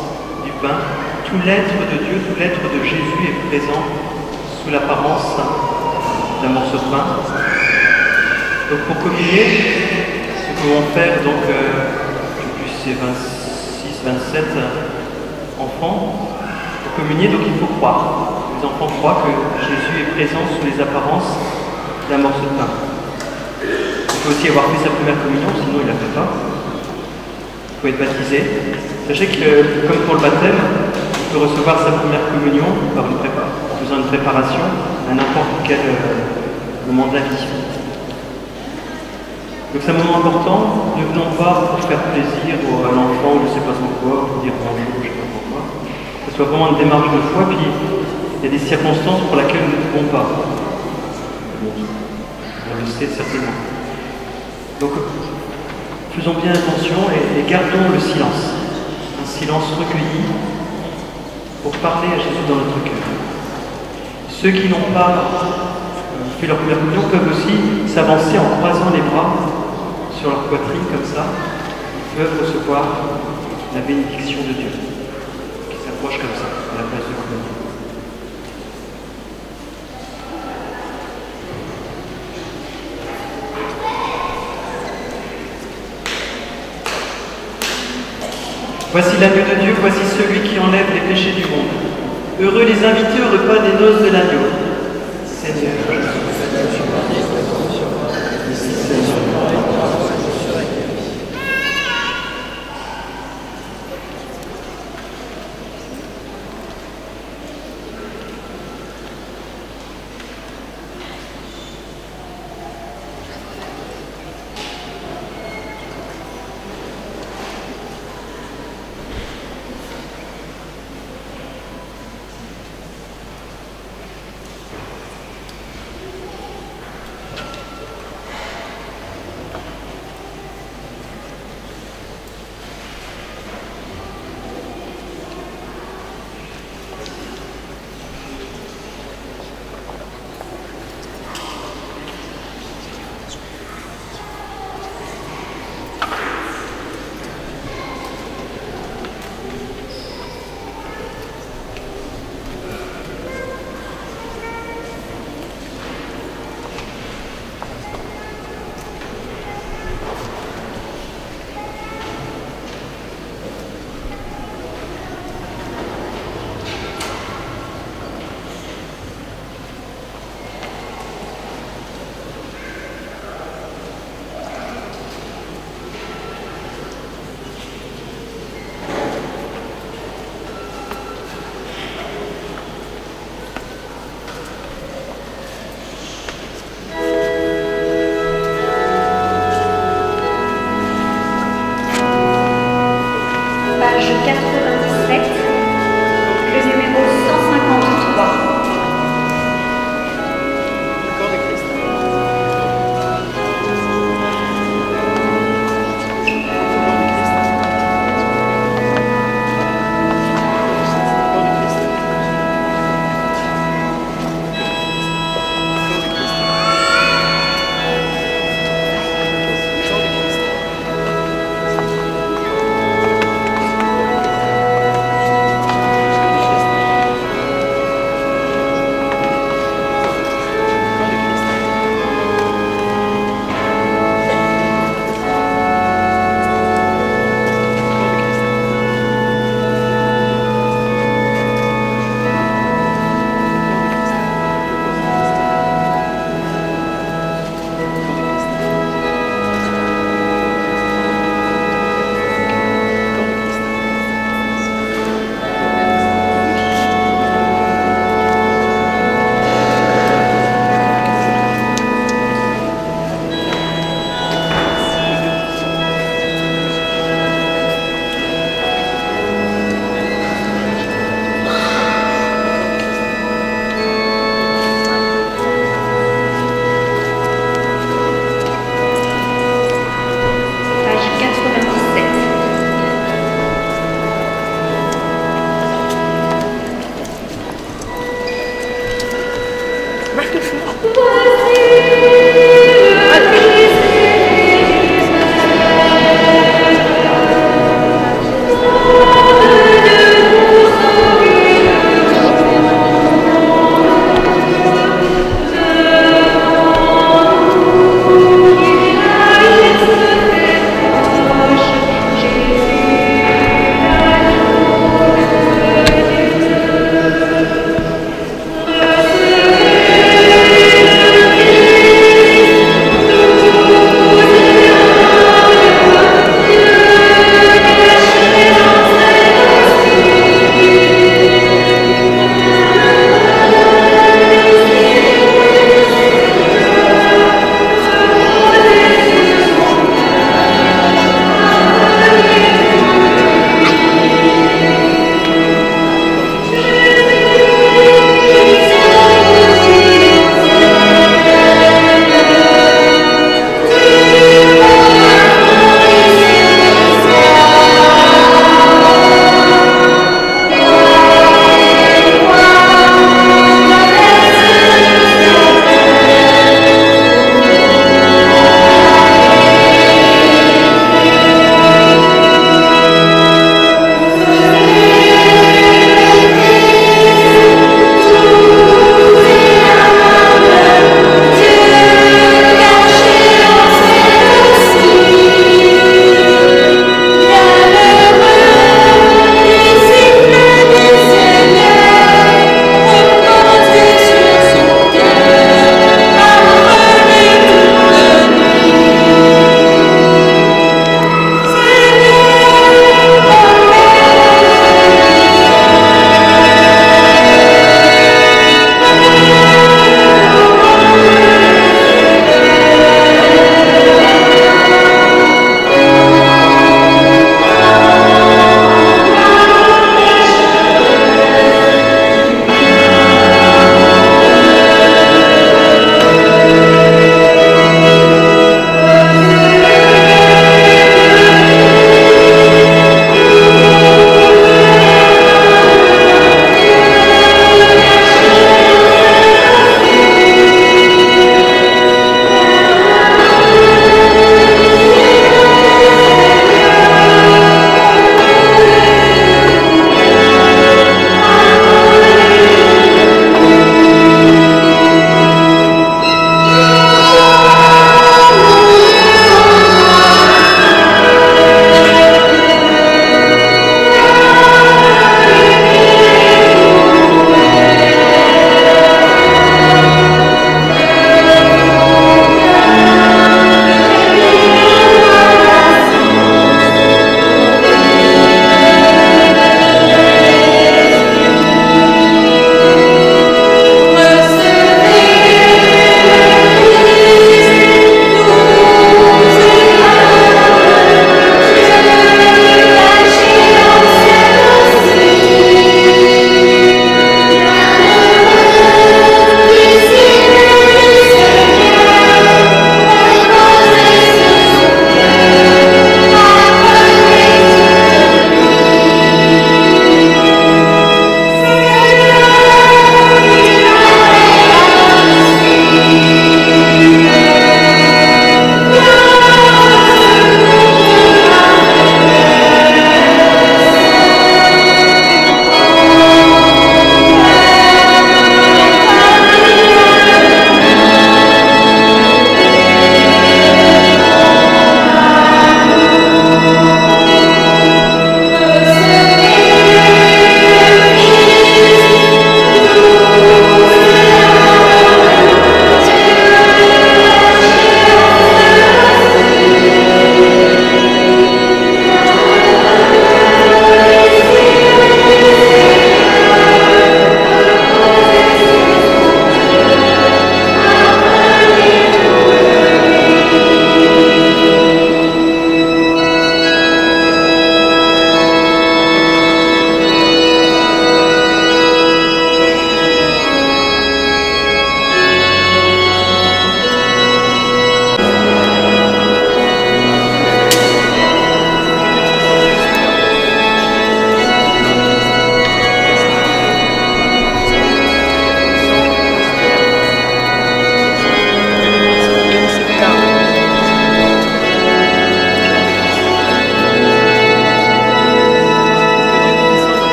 du pain. Tout l'être de Dieu, tout l'être de Jésus est présent sous l'apparence d'un morceau de pain. Donc pour communier, ce que vont faire, donc, je sais plus si c'est 26, 27 enfants, pour communier, donc il faut croire. Les enfants croient que Jésus est présent sous les apparences d'un morceau de pain. Il faut aussi avoir fait sa première communion, sinon il ne la fait pas. Il faut être baptisé. Sachez que, comme pour le baptême, on peut recevoir sa première communion en faisant une préparation à n'importe quel moment de la vie. Donc c'est un moment important. Ne venons pas pour faire plaisir à l'enfant, je ne sais pas trop quoi, pour dire bonjour, je ne sais pas pourquoi. Que ce soit vraiment une démarche de foi, puis il y a des circonstances pour lesquelles nous ne pouvons pas. On le sait certainement. Donc, faisons bien attention et gardons le silence. Un silence recueilli pour parler à Jésus dans notre cœur. Ceux qui n'ont pas fait leur première communion peuvent aussi s'avancer en croisant les bras sur leur poitrine comme ça. Ils peuvent recevoir la bénédiction de Dieu qui s'approche comme ça à la place de communion. Voici l'agneau de Dieu, voici celui qui enlève les péchés du monde. Heureux les invités au repas des noces de l'agneau. Seigneur,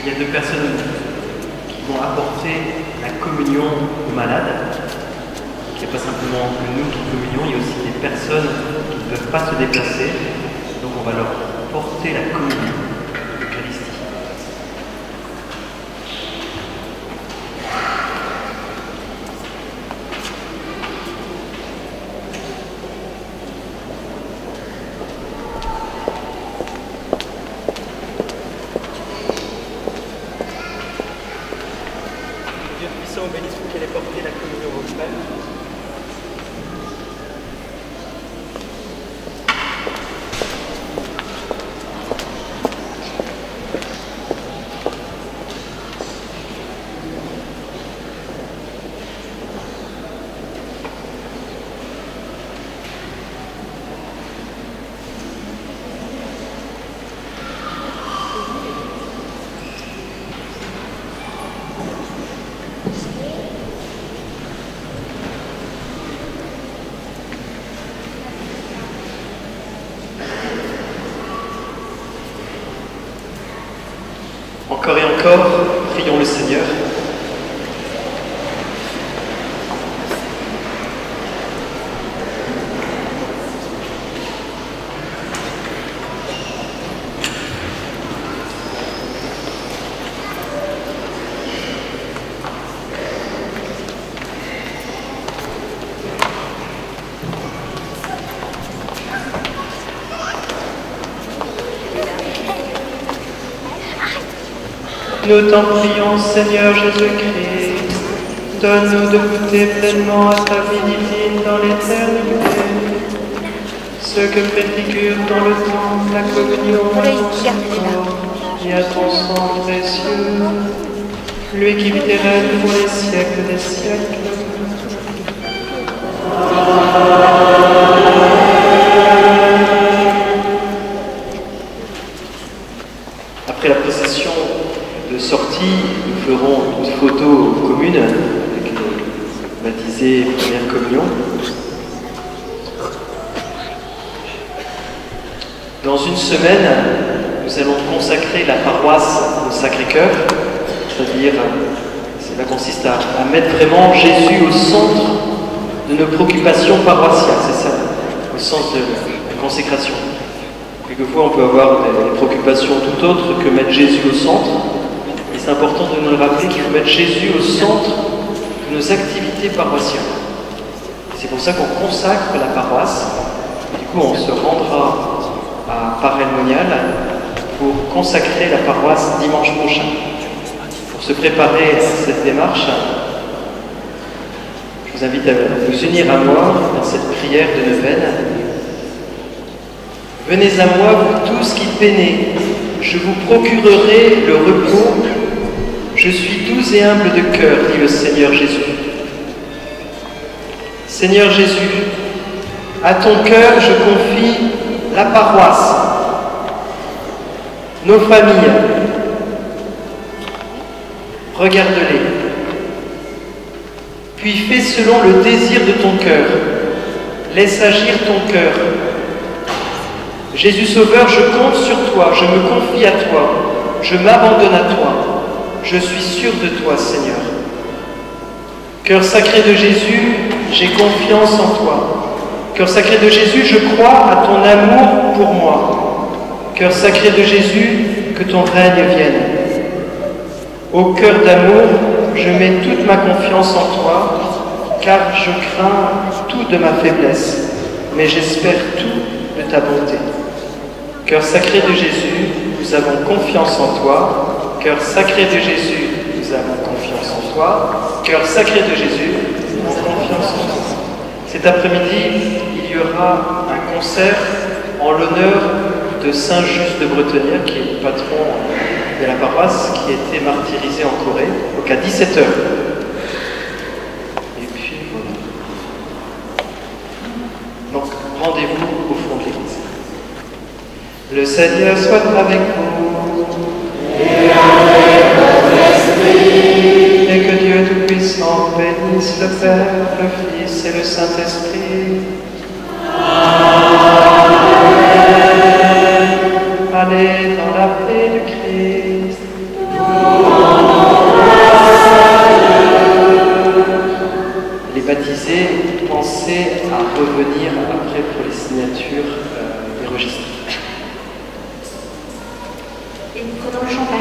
Il y a 2 personnes qui vont apporter la communion aux malades. Il n'y a pas simplement que nous qui communions, il y a aussi des personnes qui ne peuvent pas se déplacer. Donc on va leur porter la communion, l'Eucharistie. Dieu puissant, bénisse-vous qu'elle ait porté la communion au frère. Encore et encore, prions le Seigneur. Nous t'en prions, Seigneur Jésus-Christ, donne-nous de goûter pleinement à ta vie divine dans l'éternité. Ce que préfigure dans le temple la communion à ton corps et à ton sang précieux, lui qui vit et règne pour les siècles des siècles. Après la procession de sortie, nous ferons une photo commune avec les baptisés première communion. Dans une semaine, nous allons consacrer la paroisse au Sacré-Cœur, c'est-à-dire, cela consiste à mettre vraiment Jésus au centre de nos préoccupations paroissiales, c'est ça, au sens de la consécration. Quelquefois, on peut avoir des préoccupations tout autres que mettre Jésus au centre. Et c'est important de nous rappeler qu'il faut mettre Jésus au centre de nos activités paroissiales. C'est pour ça qu'on consacre la paroisse. Du coup, on se rendra à Paray-le-Monial pour consacrer la paroisse dimanche prochain. Pour se préparer à cette démarche, je vous invite à vous unir à moi dans cette prière de neuvaine. Venez à moi, vous tous qui peinez, je vous procurerai le repos. Je suis doux et humble de cœur, dit le Seigneur Jésus. Seigneur Jésus, à ton cœur je confie la paroisse, nos familles. Regarde-les, puis fais selon le désir de ton cœur. Laisse agir ton cœur. Jésus Sauveur, je compte sur toi, je me confie à toi, je m'abandonne à toi, je suis sûr de toi, Seigneur. Cœur sacré de Jésus, j'ai confiance en toi. Cœur sacré de Jésus, je crois à ton amour pour moi. Cœur sacré de Jésus, que ton règne vienne. Au cœur d'amour, je mets toute ma confiance en toi, car je crains tout de ma faiblesse, mais j'espère tout de ta bonté. Cœur sacré de Jésus, nous avons confiance en toi. Cœur sacré de Jésus, nous avons confiance en toi. Cœur sacré de Jésus, nous avons confiance en toi. Cet après-midi, il y aura un concert en l'honneur de Saint Just de Bretonnière, qui est le patron de la paroisse, qui a été martyrisé en Corée, donc à 17h. Et puis voilà. Donc rendez-vous au fond de l'église. Le Seigneur soit avec vous. Et avec votre esprit. Et que Dieu Tout-Puissant bénisse le Père, le Fils et le Saint-Esprit. Amen. Allez dans la paix du Christ. registre. Et nous prenons le chant